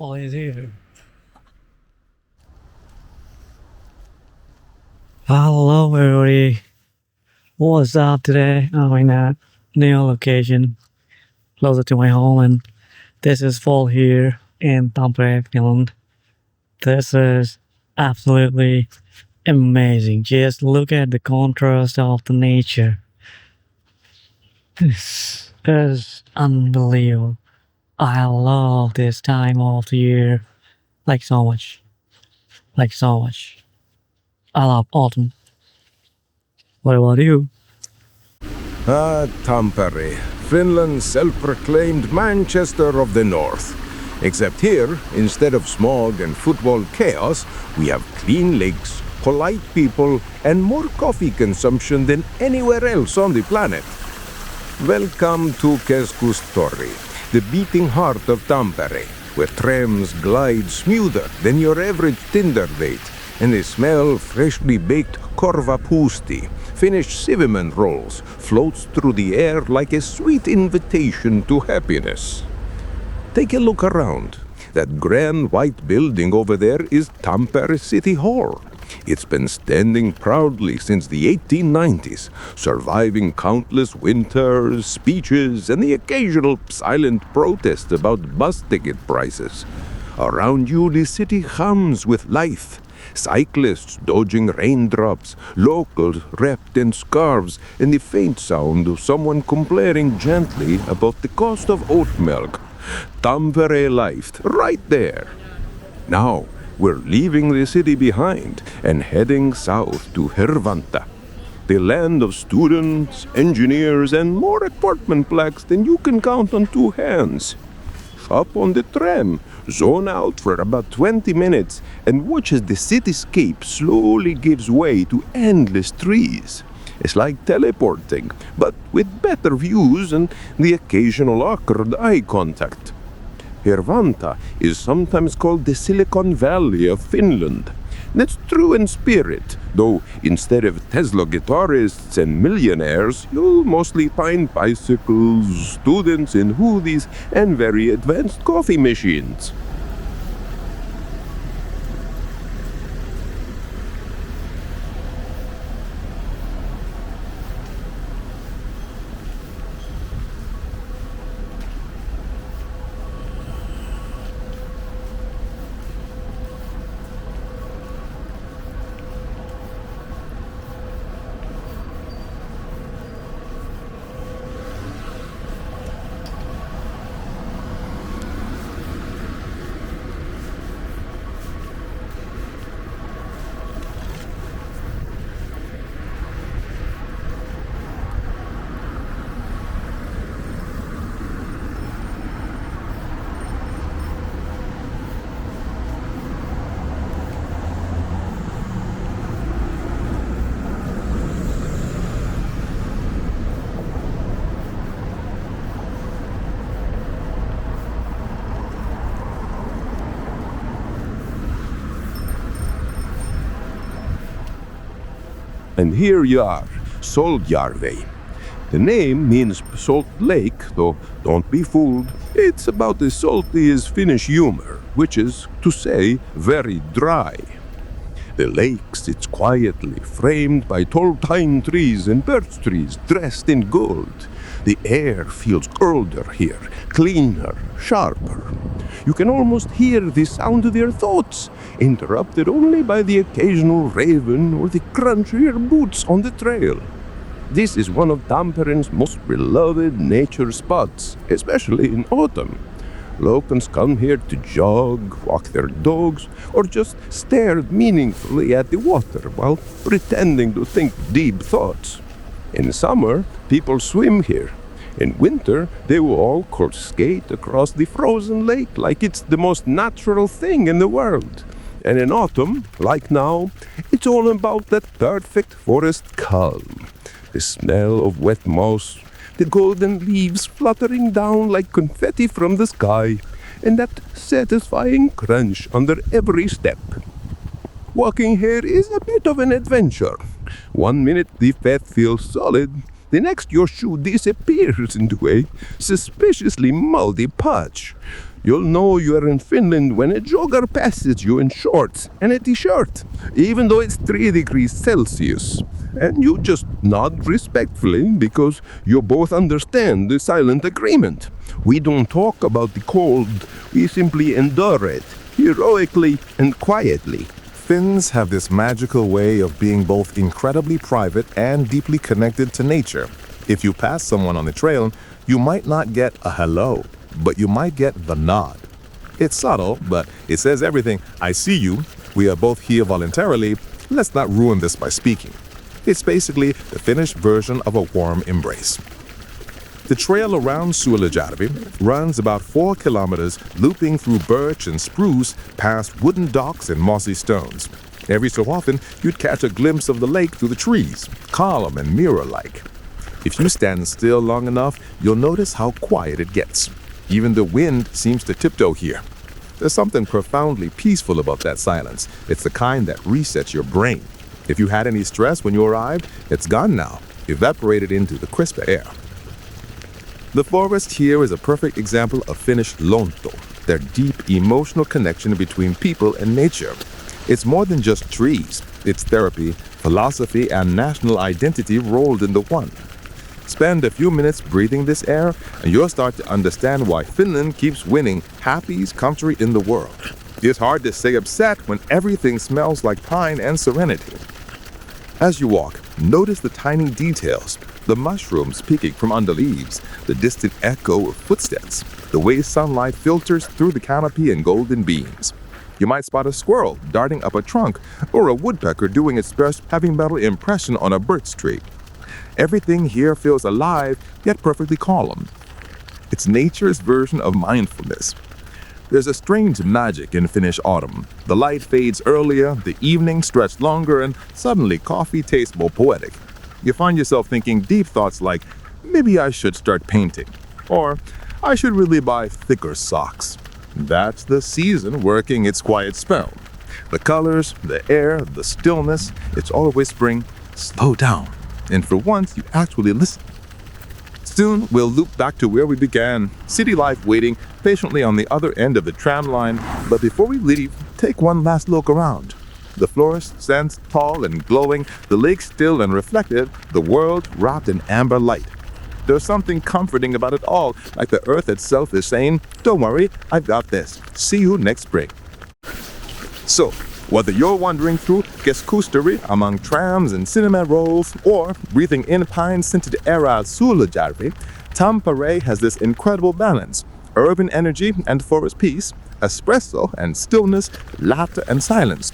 Foliage here. Hello everybody. What's up today? I'm in a new location closer to my home, and this is fall here in Tampere, Finland. This is absolutely amazing. Just look at the contrast of the nature. This is unbelievable. I love this time of the year like so much. Like so much. I love autumn. What about you? Tampere, Finland's self-proclaimed Manchester of the North. Except here, instead of smog and football chaos, we have clean lakes, polite people, and more coffee consumption than anywhere else on the planet. Welcome to Keskustori, the beating heart of Tampere, where trams glide smoother than your average Tinder date, and the smell of freshly baked korvapuusti, Finnish cinnamon rolls, floats through the air like a sweet invitation to happiness. Take a look around. That grand white building over there is Tampere City Hall. It's been standing proudly since the 1890s, surviving countless winters, speeches, and the occasional silent protest about bus ticket prices. Around you, the city hums with life. Cyclists dodging raindrops, locals wrapped in scarves, and the faint sound of someone complaining gently about the cost of oat milk. Tampere life, right there. Now, we're leaving the city behind and heading south to Hervanta, the land of students, engineers, and more apartment blocks than you can count on two hands. Hop on the tram, zone out for about 20 minutes, and watch as the cityscape slowly gives way to endless trees. It's like teleporting, but with better views and the occasional awkward eye contact. Hervanta is sometimes called the Silicon Valley of Finland. That's true in spirit, though instead of Tesla guitarists and millionaires, you'll mostly find bicycles, students in hoodies, and very advanced coffee machines. And here you are, Soljärvi. The name means salt lake, though don't be fooled. It's about as salty as Finnish humor, which is to say very dry. The lake sits quietly, framed by tall pine trees and birch trees dressed in gold. The air feels colder here, cleaner, sharper. You can almost hear the sound of your thoughts, interrupted only by the occasional raven or the crunch of your boots on the trail. This is one of Tampere's most beloved nature spots, especially in autumn. Locals come here to jog, walk their dogs, or just stare meaningfully at the water while pretending to think deep thoughts. In summer, people swim here. In winter, they walk or skate across the frozen lake like it's the most natural thing in the world. And in autumn, like now, it's all about that perfect forest calm. The smell of wet moss, the golden leaves fluttering down like confetti from the sky, and that satisfying crunch under every step. Walking here is a bit of an adventure. 1 minute the path feels solid, the next your shoe disappears into a suspiciously moldy patch. You'll know you're in Finland when a jogger passes you in shorts and a t-shirt, even though it's 3 degrees Celsius. And you just nod respectfully because you both understand the silent agreement. We don't talk about the cold, we simply endure it, heroically and quietly. Finns have this magical way of being both incredibly private and deeply connected to nature. If you pass someone on the trail, you might not get a hello, but you might get the nod. It's subtle, but it says everything. I see you. We are both here voluntarily. Let's not ruin this by speaking. It's basically the Finnish version of a warm embrace. The trail around Foliage runs about 4 kilometers, looping through birch and spruce past wooden docks and mossy stones. Every so often, you'd catch a glimpse of the lake through the trees, calm and mirror-like. If you stand still long enough, you'll notice how quiet it gets. Even the wind seems to tiptoe here. There's something profoundly peaceful about that silence. It's the kind that resets your brain. If you had any stress when you arrived, it's gone now, evaporated into the crisp air. The forest here is a perfect example of Finnish luonto, their deep emotional connection between people and nature. It's more than just trees. It's therapy, philosophy, and national identity rolled into one. Spend a few minutes breathing this air, and you'll start to understand why Finland keeps winning happiest country in the world. It's hard to stay upset when everything smells like pine and serenity. As you walk, notice the tiny details, the mushrooms peeking from under leaves, the distant echo of footsteps, the way sunlight filters through the canopy in golden beams. You might spot a squirrel darting up a trunk, or a woodpecker doing its best heavy metal impression on a birch tree. Everything here feels alive, yet perfectly calm. It's nature's version of mindfulness. There's a strange magic in Finnish autumn. The light fades earlier, the evening stretches longer, and suddenly coffee tastes more poetic. You find yourself thinking deep thoughts like, maybe I should start painting, or I should really buy thicker socks. That's the season working its quiet spell. The colors, the air, the stillness, it's all whispering, slow down. And for once, you actually listen. Soon, we'll loop back to where we began, city life waiting patiently on the other end of the tram line. But before we leave, take one last look around. The forest stands tall and glowing, the lake still and reflective, the world wrapped in amber light. There's something comforting about it all, like the earth itself is saying, don't worry, I've got this. See you next spring. So, whether you're wandering through keskustori among trams and cinema rolls, or breathing in pine-scented air at Foliage, Tampere has this incredible balance: urban energy and forest peace, espresso and stillness, laughter and silence.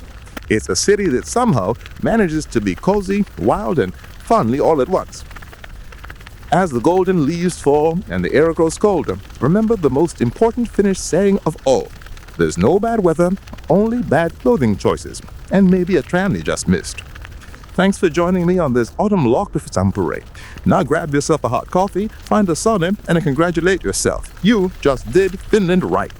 It's a city that somehow manages to be cozy, wild, and funny all at once. As the golden leaves fall and the air grows colder, remember the most important Finnish saying of all: there's no bad weather, only bad clothing choices, and maybe a tram you just missed. Thanks for joining me on this autumn walk to Tampere. Now grab yourself a hot coffee, find a sauna, and congratulate yourself. You just did Finland right.